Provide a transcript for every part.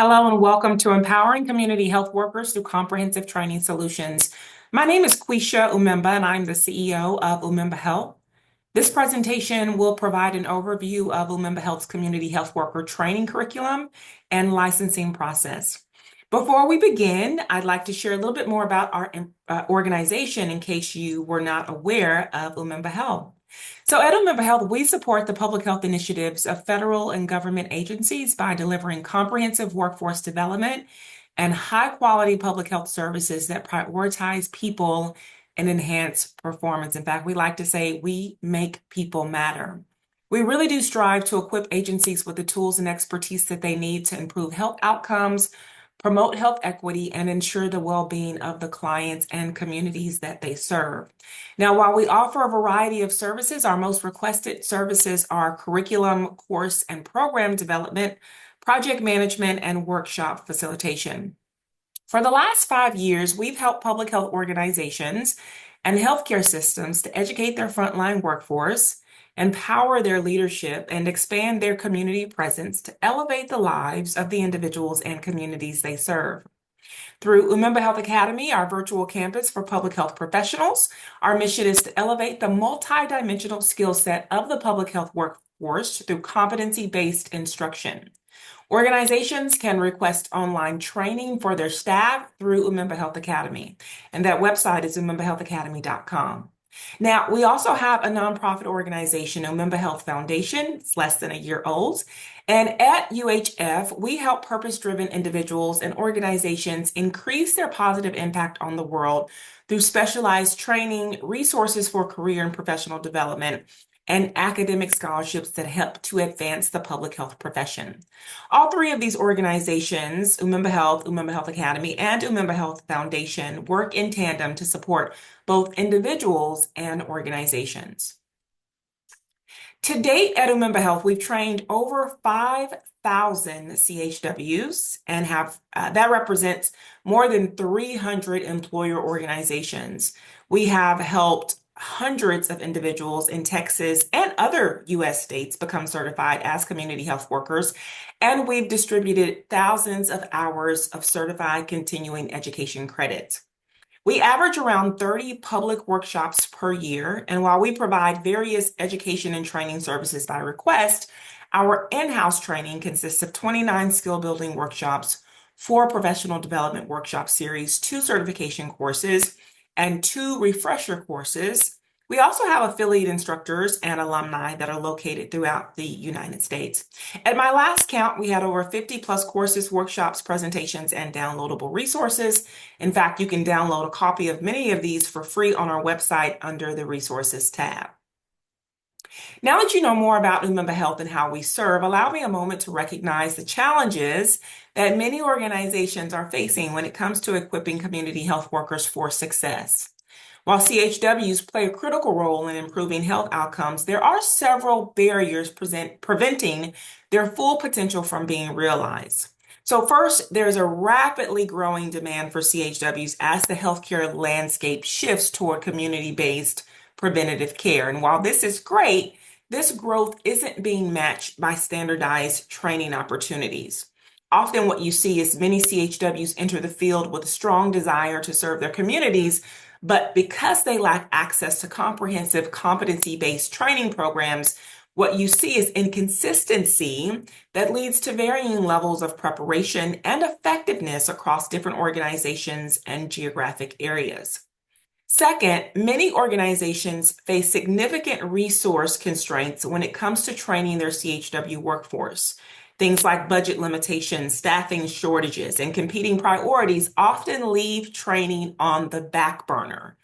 Hello and welcome to Empowering Community Health Workers Through Comprehensive Training Solutions. My name is Quisha Umemba and I'm the CEO of Umemba Health. This presentation will provide an overview of Umemba Health's Community Health Worker Training Curriculum and licensing process. Before we begin, I'd like to share a little bit more about our organization in case you were not aware of Umemba Health. So at Umba Health, we support the public health initiatives of federal and government agencies by delivering comprehensive workforce development and high-quality public health services that prioritize people and enhance performance. In fact, we like to say we make people matter. We really do strive to equip agencies with the tools and expertise that they need to improve health outcomes, promote health equity, and ensure the well-being of the clients and communities that they serve. Now, while we offer a variety of services, our most requested services are curriculum, course, and program development, project management, and workshop facilitation. For the last 5 years, we've helped public health organizations and healthcare systems to educate their frontline workforce, empower their leadership, and expand their community presence to elevate the lives of the individuals and communities they serve. Through Umemba Health Academy, our virtual campus for public health professionals, our mission is to elevate the multidimensional skill set of the public health workforce through competency-based instruction. Organizations can request online training for their staff through Umemba Health Academy, and that website is umembahealthacademy.com. Now, we also have a nonprofit organization, Umemba Health Foundation. It's less than a year old. And at UHF, we help purpose-driven individuals and organizations increase their positive impact on the world through specialized training, resources for career and professional development, and academic scholarships that help to advance the public health profession. All three of these organizations, Umemba Health, Umemba Health Academy, and Umemba Health Foundation, work in tandem to support both individuals and organizations. To date at Umemba Health, we've trained over 5,000 CHWs and have that represents more than 300 employer organizations. We have helped hundreds of individuals in Texas and other U.S. states become certified as community health workers, and we've distributed thousands of hours of certified continuing education credits. We average around 30 public workshops per year, and while we provide various education and training services by request, our in-house training consists of 29 skill building workshops, 4 professional development workshop series, 2 certification courses, and 2 refresher courses. We also have affiliate instructors and alumni that are located throughout the United States. At my last count, we had over 50 plus courses, workshops, presentations, and downloadable resources. In fact, you can download a copy of many of these for free on our website under the Resources tab. Now that you know more about Umemba Health and how we serve, allow me a moment to recognize the challenges that many organizations are facing when it comes to equipping community health workers for success. While CHWs play a critical role in improving health outcomes, there are several barriers preventing their full potential from being realized. So first, there's a rapidly growing demand for CHWs as the healthcare landscape shifts toward community-based preventative care. And while this is great, this growth isn't being matched by standardized training opportunities. Often what you see is many CHWs enter the field with a strong desire to serve their communities, but because they lack access to comprehensive competency-based training programs, what you see is inconsistency that leads to varying levels of preparation and effectiveness across different organizations and geographic areas. Second, many organizations face significant resource constraints when it comes to training their CHW workforce. Things like budget limitations, staffing shortages, and competing priorities often leave training on the back burner.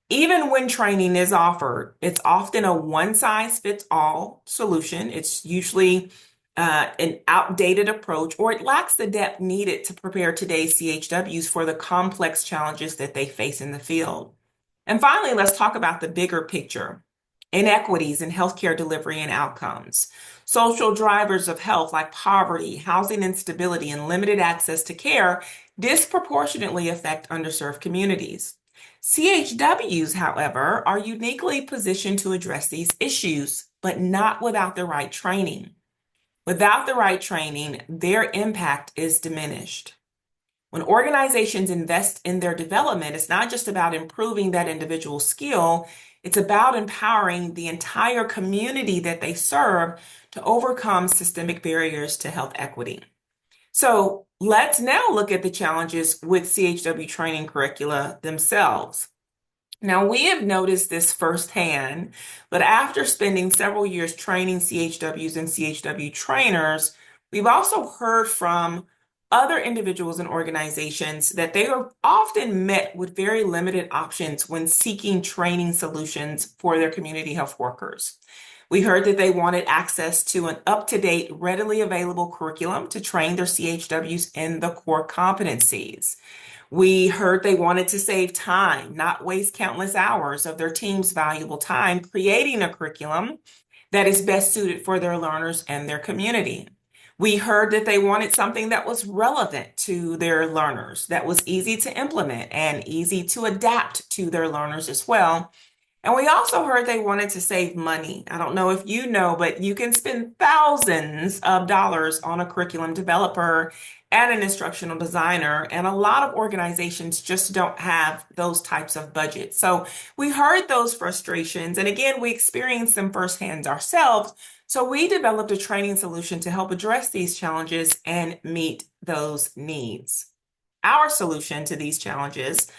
Even when training is offered, it's often a one-size-fits-all solution. It's usually an outdated approach, or it lacks the depth needed to prepare today's CHWs for the complex challenges that they face in the field. And finally, let's talk about the bigger picture. Inequities in healthcare delivery and outcomes. Social drivers of health like poverty, housing instability, and limited access to care disproportionately affect underserved communities. CHWs, however, are uniquely positioned to address these issues, but not without the right training. Without the right training, their impact is diminished. When organizations invest in their development, it's not just about improving that individual skill, it's about empowering the entire community that they serve to overcome systemic barriers to health equity. So let's now look at the challenges with CHW training curricula themselves. Now, we have noticed this firsthand, but after spending several years training CHWs and CHW trainers, we've also heard from other individuals and organizations that they are often met with very limited options when seeking training solutions for their community health workers. We heard that they wanted access to an up-to-date, readily available curriculum to train their CHWs in the core competencies. We heard they wanted to save time, not waste countless hours of their team's valuable time creating a curriculum that is best suited for their learners and their community. We heard that they wanted something that was relevant to their learners, that was easy to implement and easy to adapt to their learners as well. And we also heard they wanted to save money. I don't know if you know, but you can spend thousands of dollars on a curriculum developer and an instructional designer, and a lot of organizations just don't have those types of budgets. So we heard those frustrations, and again, we experienced them firsthand ourselves. So we developed a training solution to help address these challenges and meet those needs. Our solution to these challenges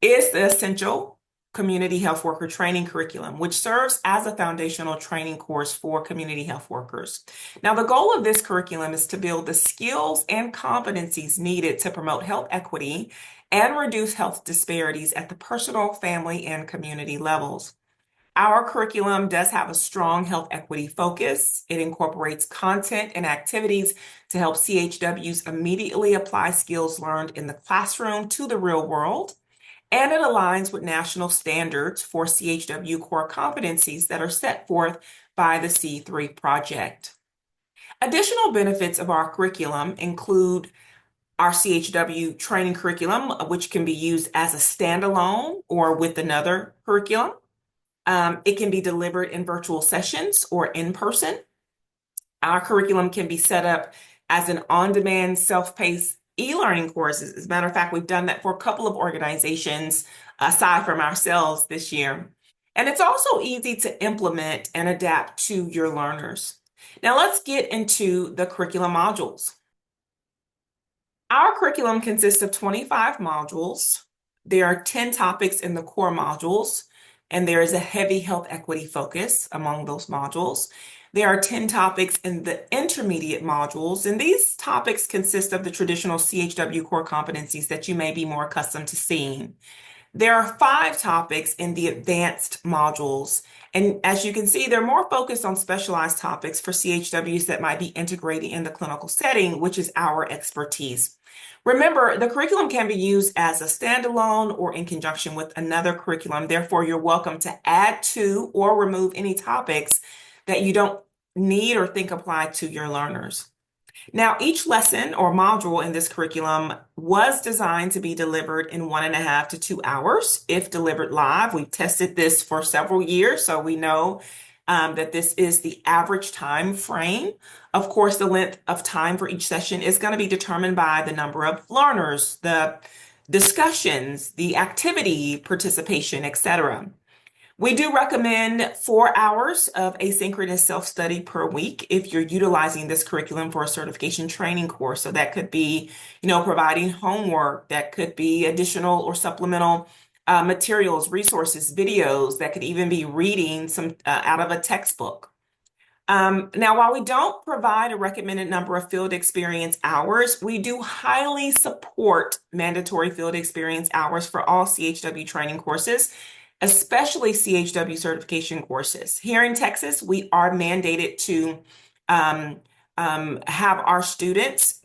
is the essential Community Health Worker Training Curriculum, which serves as a foundational training course for community health workers. Now, the goal of this curriculum is to build the skills and competencies needed to promote health equity and reduce health disparities at the personal, family, and community levels. Our curriculum does have a strong health equity focus. It incorporates content and activities to help CHWs immediately apply skills learned in the classroom to the real world. And it aligns with national standards for CHW core competencies that are set forth by the C3 project. Additional benefits of our curriculum include our CHW training curriculum, which can be used as a standalone or with another curriculum. It can be delivered in virtual sessions or in person. Our curriculum can be set up as an on-demand, self-paced e-learning courses. As a matter of fact, we've done that for a couple of organizations aside from ourselves this year. And it's also easy to implement and adapt to your learners. Now let's get into the curriculum modules. Our curriculum consists of 25 modules. There are 10 topics in the core modules, and there is a heavy health equity focus among those modules. There are 10 topics in the intermediate modules, and these topics consist of the traditional CHW core competencies that you may be more accustomed to seeing. There are 5 topics in the advanced modules, and as you can see, they're more focused on specialized topics for CHWs that might be integrated in the clinical setting, which is our expertise. Remember, the curriculum can be used as a standalone or in conjunction with another curriculum. Therefore, you're welcome to add to or remove any topics that you don't need or think apply to your learners. Now, each lesson or module in this curriculum was designed to be delivered in 1.5 to 2 hours if delivered live. We've tested this for several years, so we know that this is the average time frame. Of course, the length of time for each session is going to be determined by the number of learners, the discussions, the activity participation, etc. We do recommend 4 hours of asynchronous self-study per week if you're utilizing this curriculum for a certification training course. So that could be, providing homework, that could be additional or supplemental materials, resources, videos, that could even be reading some out of a textbook. Now, while we don't provide a recommended number of field experience hours, we do highly support mandatory field experience hours for all CHW training courses, especially CHW certification courses. Here in Texas, we are mandated to have our students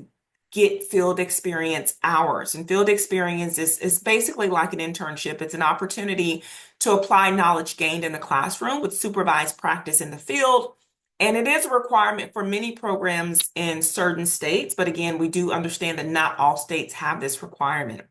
get field experience hours. And field experience is basically like an internship. It's an opportunity to apply knowledge gained in the classroom with supervised practice in the field. And it is a requirement for many programs in certain states. But again, we do understand that not all states have this requirement.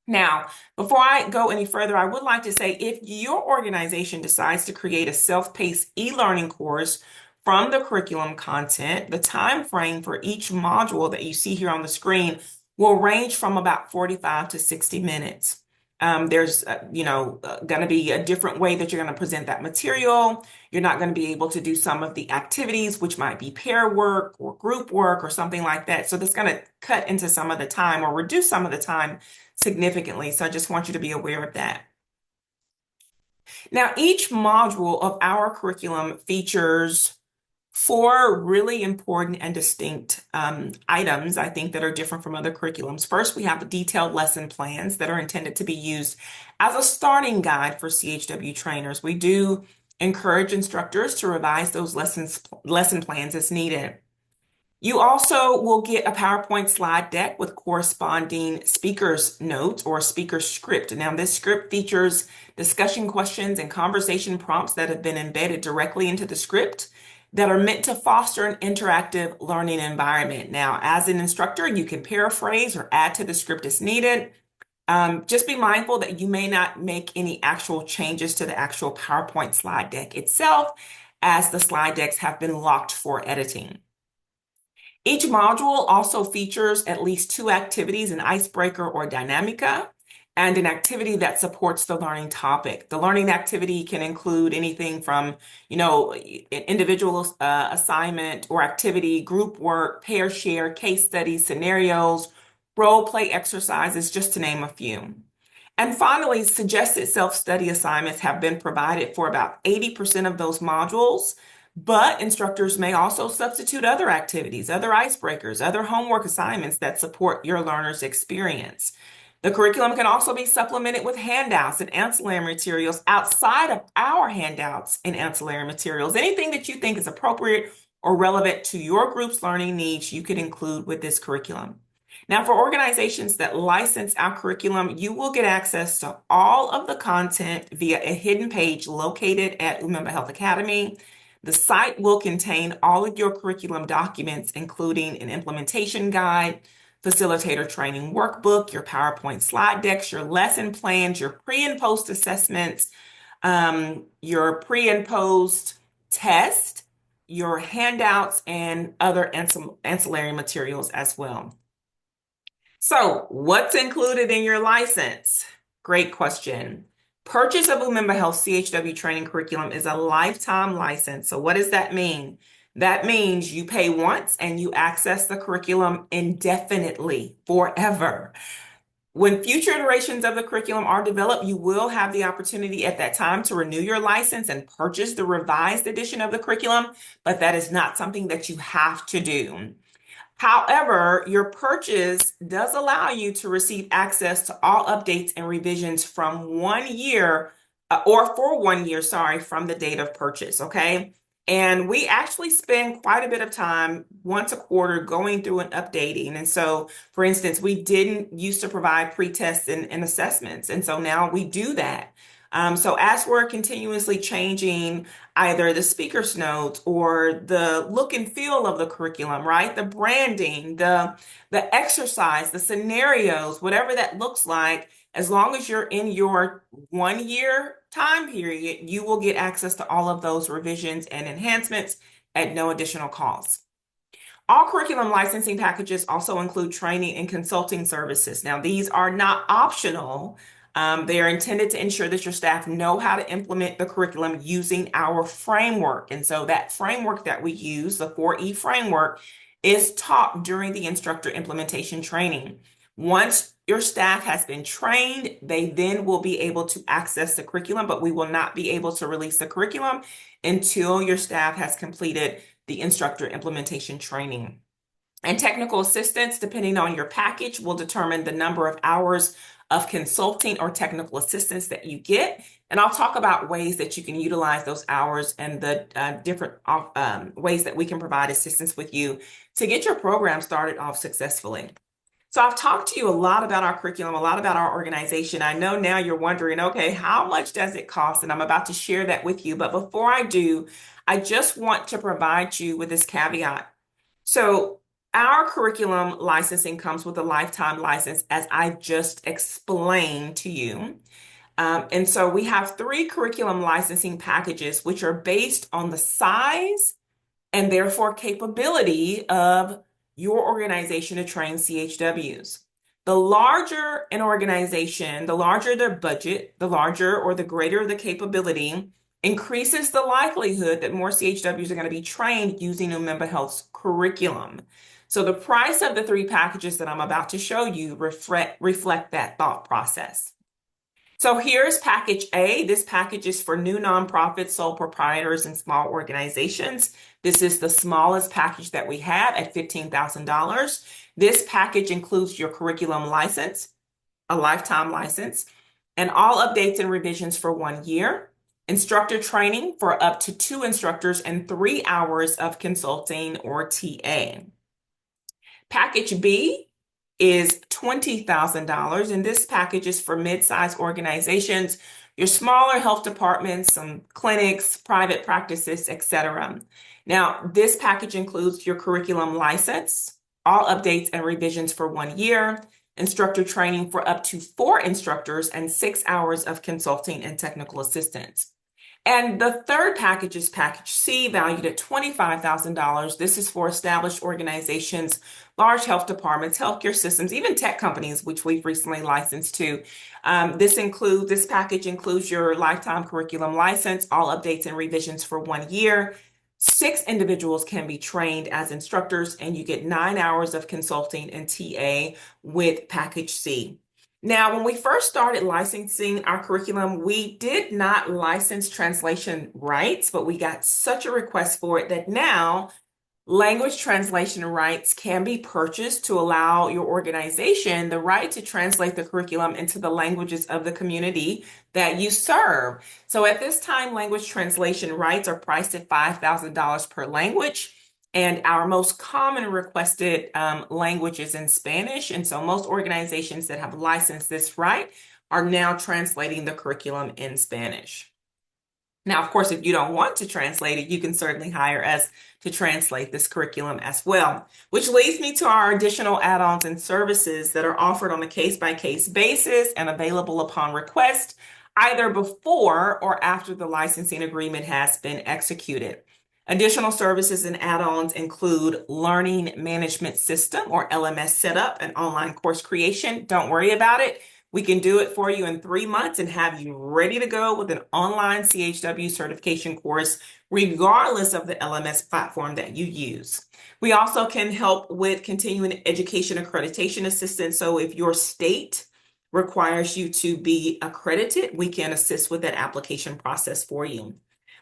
Now, before I go any further, I would like to say if your organization decides to create a self-paced e-learning course from the curriculum content. The time frame for each module that you see here on the screen will range from about 45 to 60 minutes. There's, going to be a different way that you're going to present that material. You're not going to be able to do some of the activities, which might be pair work or group work or something like that. So that's going to cut into some of the time or reduce some of the time significantly. So I just want you to be aware of that. Now, each module of our curriculum features four really important and distinct items, I think, that are different from other curriculums. First, we have detailed lesson plans that are intended to be used as a starting guide for CHW trainers. We do encourage instructors to revise those lesson plans as needed. You also will get a PowerPoint slide deck with corresponding speaker's notes or speaker script. Now, this script features discussion questions and conversation prompts that have been embedded directly into the script that are meant to foster an interactive learning environment. Now, as an instructor, you can paraphrase or add to the script as needed. Just be mindful that you may not make any actual changes to the actual PowerPoint slide deck itself, as the slide decks have been locked for editing. Each module also features at least two activities, an icebreaker or dynamica, and an activity that supports the learning topic. The learning activity can include anything from, individual assignment or activity, group work, pair share, case studies, scenarios, role play exercises, just to name a few. And finally, suggested self-study assignments have been provided for about 80% of those modules. But instructors may also substitute other activities, other icebreakers, other homework assignments that support your learner's experience. The curriculum can also be supplemented with handouts and ancillary materials outside of our handouts and ancillary materials. Anything that you think is appropriate or relevant to your group's learning needs, you could include with this curriculum. Now, for organizations that license our curriculum, you will get access to all of the content via a hidden page located at Umemba Health Academy. The site will contain all of your curriculum documents, including an implementation guide, facilitator training workbook, your PowerPoint slide decks, your lesson plans, your pre and post assessments, your pre and post test, your handouts, and other ancillary materials as well. So, what's included in your license? Great question. Purchase of Umemba Health CHW training curriculum is a lifetime license. So what does that mean? That means you pay once and you access the curriculum indefinitely, forever. When future iterations of the curriculum are developed, you will have the opportunity at that time to renew your license and purchase the revised edition of the curriculum, but that is not something that you have to do. However, your purchase does allow you to receive access to all updates and revisions from 1 year or for 1 year, from the date of purchase, okay? And we actually spend quite a bit of time once a quarter going through and updating. And so, for instance, we didn't used to provide pre-tests and assessments. And so now we do that. So as we're continuously changing either the speaker's notes or the look and feel of the curriculum, right? The branding, the exercise, the scenarios, whatever that looks like, as long as you're in your 1 year time period, you will get access to all of those revisions and enhancements at no additional cost. All curriculum licensing packages also include training and consulting services. Now, these are not optional. They are intended to ensure that your staff know how to implement the curriculum using our framework. And so that framework that we use, the 4E framework, is taught during the instructor implementation training. Once your staff has been trained, they then will be able to access the curriculum, but we will not be able to release the curriculum until your staff has completed the instructor implementation training. And technical assistance, depending on your package, will determine the number of hours of consulting or technical assistance that you get. And I'll talk about ways that you can utilize those hours and the different ways that we can provide assistance with you to get your program started off successfully. So I've talked to you a lot about our curriculum, a lot about our organization. I know now you're wondering, okay, how much does it cost? And I'm about to share that with you. But before I do, I just want to provide you with this caveat. So our curriculum licensing comes with a lifetime license, as I just explained to you. And so we have 3 curriculum licensing packages, which are based on the size and therefore capability of your organization to train CHWs. The larger an organization, the larger their budget, the larger or the greater the capability, increases the likelihood that more CHWs are going to be trained using Umemba Health's curriculum. So the price of the three packages that I'm about to show you reflect that thought process. So here's package A. This package is for new nonprofits, sole proprietors, and small organizations. This is the smallest package that we have at $15,000. This package includes your curriculum license, a lifetime license, and all updates and revisions for 1 year, instructor training for up to 2 instructors, and 3 hours of consulting or TA. Package B is $20,000, and this package is for mid-sized organizations, your smaller health departments, some clinics, private practices, etc. Now, this package includes your curriculum license, all updates and revisions for 1 year, instructor training for up to 4 instructors, and 6 hours of consulting and technical assistance. And the third package is package C, valued at $25,000. This is for established organizations, large health departments, healthcare systems, even tech companies, which we've recently licensed to. This package includes your lifetime curriculum license, all updates and revisions for 1 year. 6 individuals can be trained as instructors, and you get 9 hours of consulting and TA with package C. Now, when we first started licensing our curriculum, we did not license translation rights, but we got such a request for it that now language translation rights can be purchased to allow your organization the right to translate the curriculum into the languages of the community that you serve. So at this time, language translation rights are priced at $5,000 per language. And our most common requested language is in Spanish. And so most organizations that have licensed this right are now translating the curriculum in Spanish. Now, of course, if you don't want to translate it, you can certainly hire us to translate this curriculum as well, which leads me to our additional add-ons and services that are offered on a case-by-case basis and available upon request, either before or after the licensing agreement has been executed. Additional services and add-ons include Learning Management System or LMS setup and online course creation. Don't worry about it. We can do it for you in 3 months and have you ready to go with an online CHW certification course, regardless of the LMS platform that you use. We also can help with continuing education accreditation assistance. So if your state requires you to be accredited, we can assist with that application process for you.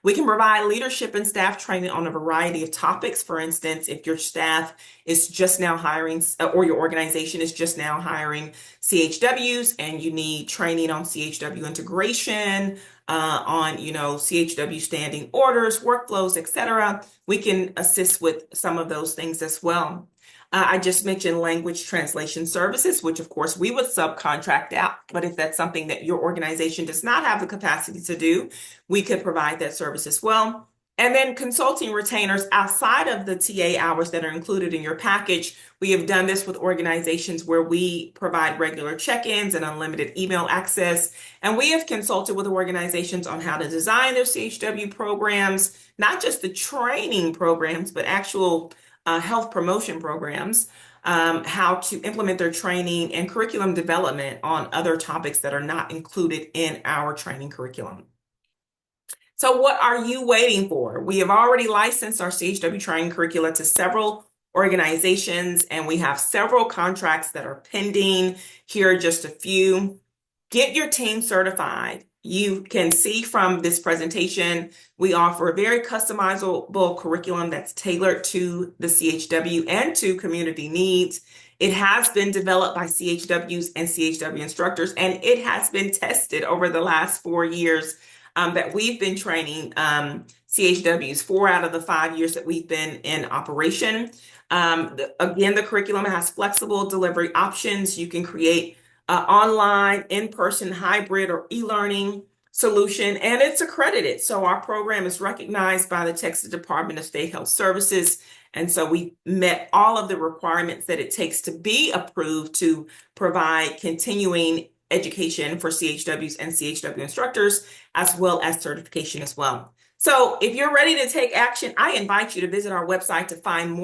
We can provide leadership and staff training on a variety of topics. For instance, if your staff is just now hiring, or your organization is just now hiring CHWs and you need training on CHW integration, on CHW standing orders, workflows, etc., we can assist with some of those things as well. I just mentioned language translation services, which of course we would subcontract out, but if that's something that your organization does not have the capacity to do, we could provide that service as well. And then consulting retainers outside of the TA hours that are included in your package. We have done this with organizations where we provide regular check-ins and unlimited email access. And we have consulted with organizations on how to design their CHW programs, not just the training programs, but actual health promotion programs, how to implement their training and curriculum development on other topics that are not included in our training curriculum. So what are you waiting for? We have already licensed our CHW training curricula to several organizations, and we have several contracts that are pending. Here are just a few. Get your team certified. You can see from this presentation, we offer a very customizable curriculum that's tailored to the CHW and to community needs. It has been developed by CHWs and CHW instructors, and it has been tested over the last 4 years that we've been training CHWs, 4 out of the 5 years that we've been in operation. Again, the curriculum has flexible delivery options. You can create online, in-person, hybrid, or e-learning solution, and it's accredited. So our program is recognized by the Texas Department of State Health Services. And so we met all of the requirements that it takes to be approved to provide continuing education for CHWs and CHW instructors, as well as certification as well. So if you're ready to take action, I invite you to visit our website to find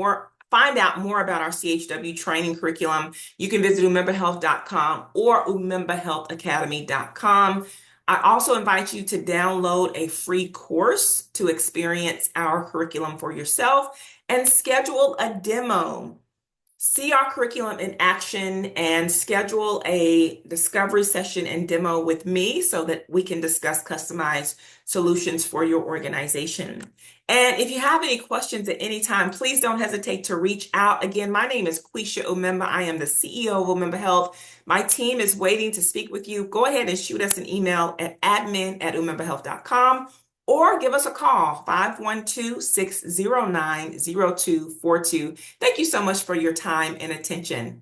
out more about our CHW training curriculum. You can visit umembahealth.com or umembahealthacademy.com. I also invite you to download a free course to experience our curriculum for yourself and schedule a demo. See our curriculum in action and schedule a discovery session and demo with me so that we can discuss customized solutions for your organization. And if you have any questions at any time, please don't hesitate to reach out. Again, my name is Quisha Umemba. I am the CEO of Umemba Health. My team is waiting to speak with you. Go ahead and shoot us an email at admin@umembahealth.com or give us a call, 512-609-0242. Thank you so much for your time and attention.